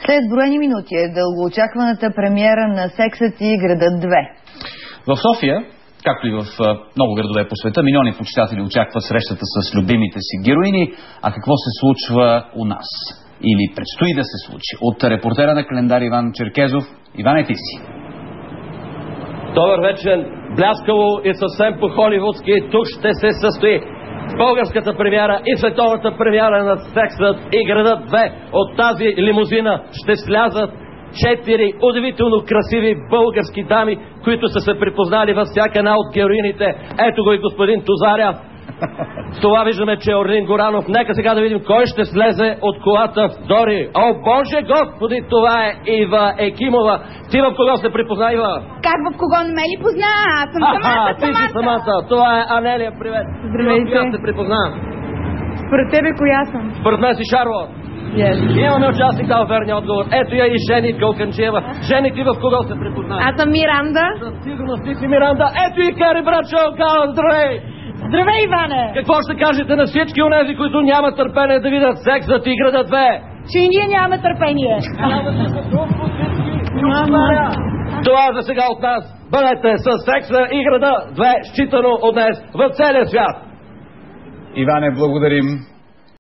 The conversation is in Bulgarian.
След броени минути е дългоочакваната премиера на Сексът и градът 2. В София, както и в много градове по света, милиони почитатели очакват срещата с любимите си героини. А какво се случва у нас? Или предстои да се случи? От репортера на Календар Иван Черкезов. Иване, ти си. Добър вечер. Бляскаво и съвсем по-холивудски тук ще се състои българската премиера и световната премиера на Сексът и градът 2. От тази лимузина ще слязат 4 удивително красиви български дами, които са се припознали във всяка една от героините. Ето го и господин Тузаря. Това виждаме, че е Орлин Горанов. Нека сега да видим кой ще слезе от колата втори. О, Боже Господи, това е Ива Екимова. Ти в кого се припозна, Ива? Как в кого не ме ли позна? Аз съм самата. Ти си самата. Това е Анелия, привет. Здравейте. Коя се припозна? Според тебе коя съм? Според мен си Шарлот. Yes. Имаме участник дал верния отговор. Ето я и Жени Калканчева. Жени, ти в кого се припозна? Аз съм Миранда. Със сигурност ти си Миранда. Ето и Кари Брачо. Кала, здравей! Здравей, Иване! Какво ще кажете на всички онези, които нямат търпение да видят Сексът и градът 2? Че и ние нямаме търпение. Това за сега от нас. Бъдете с Секса и града 2, считано от днес в целия свят. Иване, благодарим.